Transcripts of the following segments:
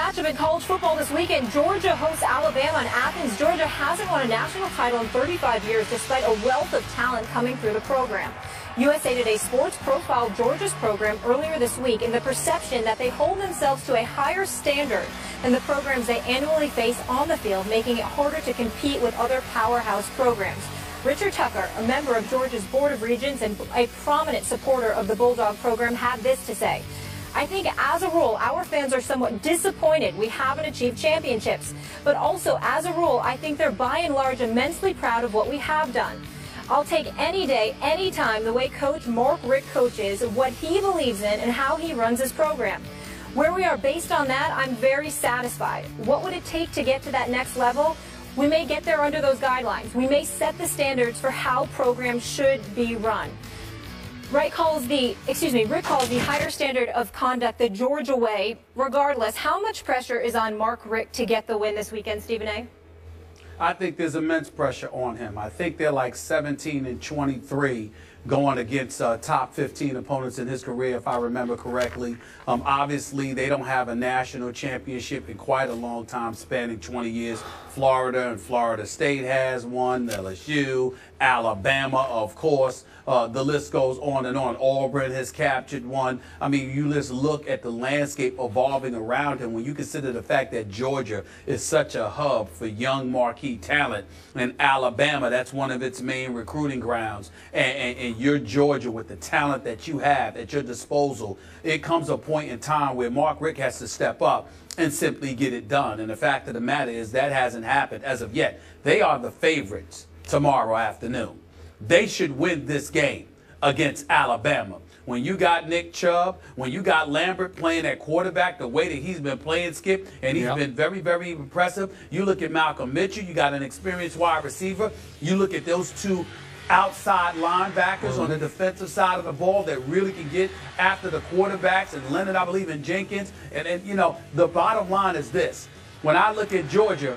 matchup in college football this weekend. Georgia hosts Alabama in Athens. Georgia hasn't won a national title in 35 years despite a wealth of talent coming through the program. USA Today Sports profiled Georgia's program earlier this week in the perception that they hold themselves to a higher standard than the programs they annually face on the field, making it harder to compete with other powerhouse programs. Richard Tucker, a member of Georgia's Board of Regents and a prominent supporter of the Bulldog program, had this to say. I think as a rule, our fans are somewhat disappointed we haven't achieved championships. But also, as a rule, I think they're by and large immensely proud of what we have done. I'll take any day, any time, the way Coach Mark Richt coaches, what he believes in, and how he runs his program. Where we are based on that, I'm very satisfied. What would it take to get to that next level? We may get there under those guidelines. We may set the standards for how programs should be run. Richt calls the higher standard of conduct the Georgia way. Regardless, how much pressure is on Mark Richt to get the win this weekend, Stephen A.? I think there's immense pressure on him. I think they're like 17-23 going against top 15 opponents in his career, if I remember correctly. Obviously, they don't have a national championship in quite a long time, spanning 20 years. Florida and Florida State has one, LSU, Alabama, of course. The list goes on and on. Auburn has captured one. I mean, you just look at the landscape evolving around him when you consider the fact that Georgia is such a hub for young marquee talent, and Alabama, that's one of its main recruiting grounds. And you're Georgia with the talent that you have at your disposal. It comes a point in time where Mark Richt has to step up and simply get it done. And the fact of the matter is that hasn't happened as of yet. They are the favorites tomorrow afternoon. They should win this game against Alabama. When you got Nick Chubb, when you got Lambert playing at quarterback the way that he's been playing, Skip, and he's been very, very impressive. You look at Malcolm Mitchell, you got an experienced wide receiver. You look at those two outside linebackers on the defensive side of the ball that really can get after the quarterbacks, and Leonard, I believe, in Jenkins. And you know, the bottom line is this. When I look at Georgia,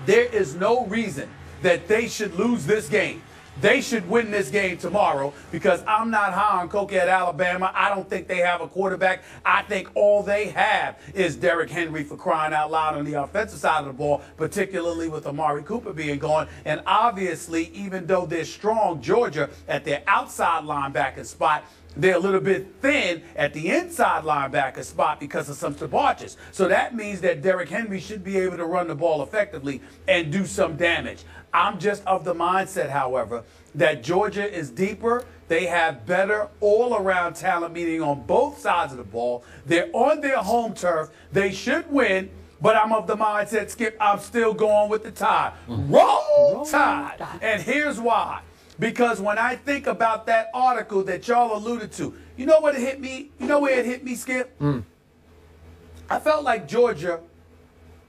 there is no reason that they should lose this game. They should win this game tomorrow, because I'm not high on Coke at Alabama. I don't think they have a quarterback. I think all they have is Derrick Henry, for crying out loud, on the offensive side of the ball, particularly with Amari Cooper being gone. And obviously, even though they're strong, Georgia, at their outside linebacker spot, they're a little bit thin at the inside linebacker spot because of some debauches. So that means that Derrick Henry should be able to run the ball effectively and do some damage. I'm just of the mindset, however, that Georgia is deeper. They have better all-around talent, meaning on both sides of the ball. They're on their home turf. They should win, but I'm of the mindset, Skip, I'm still going with the Tide. Roll Tide! And here's why. Because when I think about that article that y'all alluded to, you know what it hit me? You know where it hit me, Skip? I felt like Georgia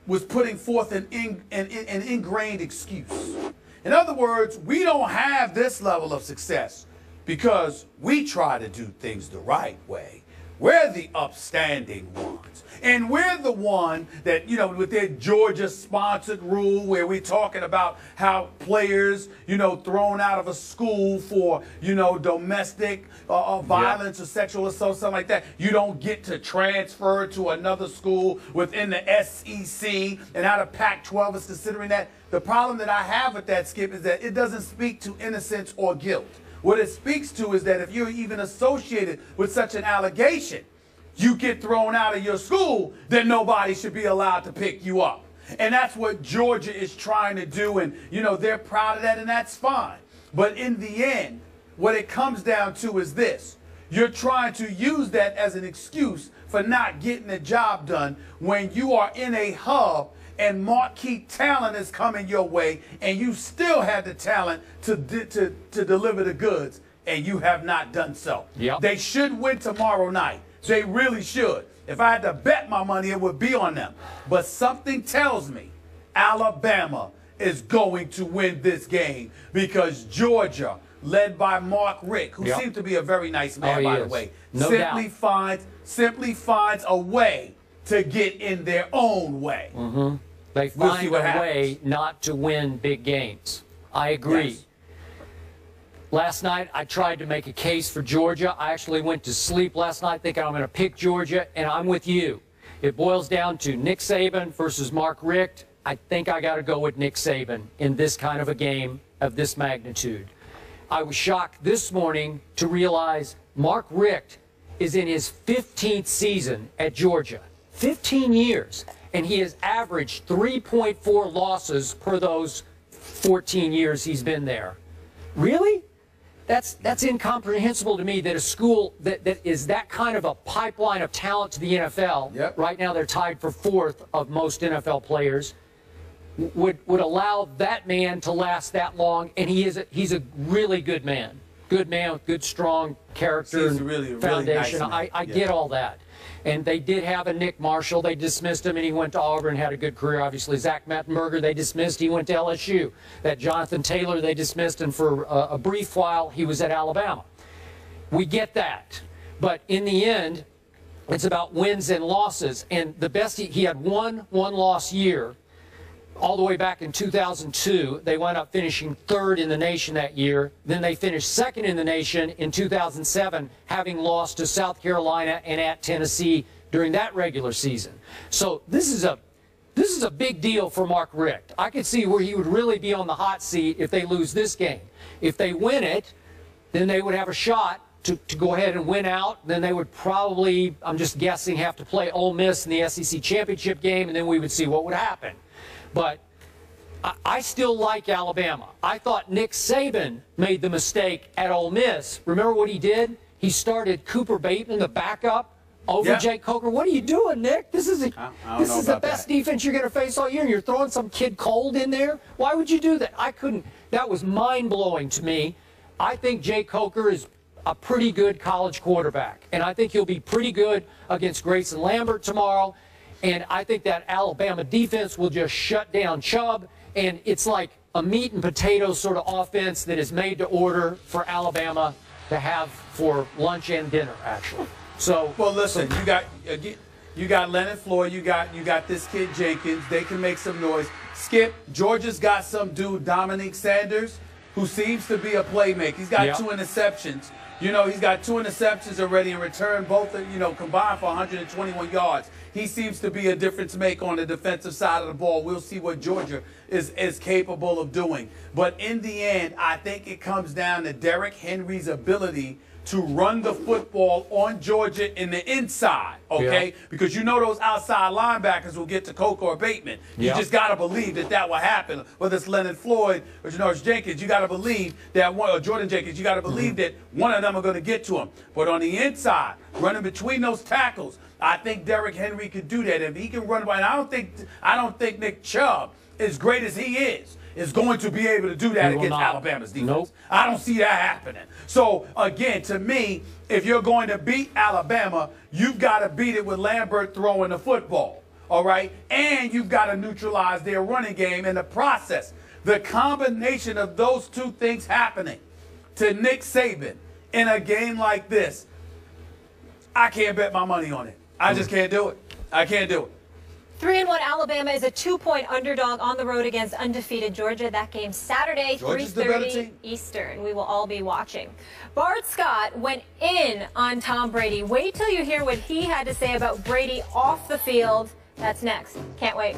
was putting forth an ingrained excuse. In other words, we don't have this level of success because we try to do things the right way. We're the upstanding ones. And we're the one that, you know, with their Georgia-sponsored rule where we're talking about how players, you know, thrown out of a school for, you know, domestic violence or sexual assault, something like that, you don't get to transfer to another school within the SEC, and how the Pac-12 is considering that. The problem that I have with that, Skip, is that it doesn't speak to innocence or guilt. What it speaks to is that if you're even associated with such an allegation, you get thrown out of your school, then nobody should be allowed to pick you up. And that's what Georgia is trying to do, and, you know, they're proud of that, and that's fine. But in the end, what it comes down to is this. You're trying to use that as an excuse for not getting the job done when you are in a hub and marquee talent is coming your way, and you still have the talent to deliver the goods, and you have not done so. They should win tomorrow night. They really should. If I had to bet my money, it would be on them. But something tells me Alabama is going to win this game, because Georgia, led by Mark Richt, who seems to be a very nice man, by the way, simply finds a way to get in their own way. They find a way not to win big games. I agree. Last night, I tried to make a case for Georgia. I actually went to sleep last night thinking I'm going to pick Georgia, and I'm with you. it boils down to Nick Saban versus Mark Richt. I think I got to go with Nick Saban in this kind of a game of this magnitude. I was shocked this morning to realize Mark Richt is in his 15th season at Georgia. 15 years. And he has averaged 3.4 losses per those 14 years he's been there. Really? That's incomprehensible to me that a school that is that kind of a pipeline of talent to the NFL, yep. Right now they're tied for 4th of most NFL players, would allow that man to last that long, and he's a really good man. Good man with good, strong character and really foundation. nice I get all that. And they did have a Nick Marshall. They dismissed him, and he went to Auburn, had a good career, obviously. Zach Mettenberger, they dismissed. He went to LSU. That Jonathan Taylor, they dismissed, and for a brief while, he was at Alabama. We get that. But in the end, it's about wins and losses. And the best, he had one loss year. All the way back in 2002, they wound up finishing 3rd in the nation that year. Then they finished 2nd in the nation in 2007, having lost to South Carolina and at Tennessee during that regular season. So this is a big deal for Mark Richt. I could see where he would really be on the hot seat if they lose this game. If they win it, then they would have a shot to go ahead and win out. Then they would probably, I'm just guessing, have to play Ole Miss in the SEC championship game, and then we would see what would happen. But I still like Alabama. I thought Nick Saban made the mistake at Ole Miss. Remember what he did? He started Cooper Bateman, the backup, over Jake Coker. What are you doing, Nick? This is the best defense you're going to face all year, and you're throwing some kid cold in there? Why would you do that? I couldn't. That was mind-blowing to me. I think Jake Coker is a pretty good college quarterback, and I think he'll be pretty good against Grayson Lambert tomorrow. And I think that Alabama defense will just shut down Chubb. And it's like a meat and potatoes sort of offense that is made to order for Alabama to have for lunch and dinner, actually. So, well, listen, you got Leonard Floyd, you got this kid Jenkins. They can make some noise. Skip, Georgia's got some dude, Dominique Sanders, who seems to be a playmaker. He's got 2 interceptions. You know, he's got 2 interceptions already in return, both, combined for 121 yards. He seems to be a difference maker on the defensive side of the ball. We'll see what Georgia is capable of doing. But in the end, I think it comes down to Derrick Henry's ability to run the football on Georgia in the inside, okay? Yeah. Because you know those outside linebackers will get to Coker or Bateman. You just got to believe that will happen. Whether it's Leonard Floyd or Janoris Jenkins, you got to believe that one, or Jordan Jenkins, you got to believe that one of them are going to get to him. But on the inside, running between those tackles, I think Derrick Henry could do that. If he can run right, I don't think Nick Chubb, as great as he is going to be able to do that against Alabama's defense. Nope. I don't see that happening. So, again, to me, if you're going to beat Alabama, you've got to beat it with Lambert throwing the football, all right? And you've got to neutralize their running game in the process. The combination of those 2 things happening to Nick Saban in a game like this, I can't bet my money on it. I just can't do it. I can't do it. 3-1 Alabama is a 2-point underdog on the road against undefeated Georgia. That game Saturday, 3:30 Eastern. We will all be watching. Bart Scott went in on Tom Brady. Wait till you hear what he had to say about Brady off the field. That's next. Can't wait.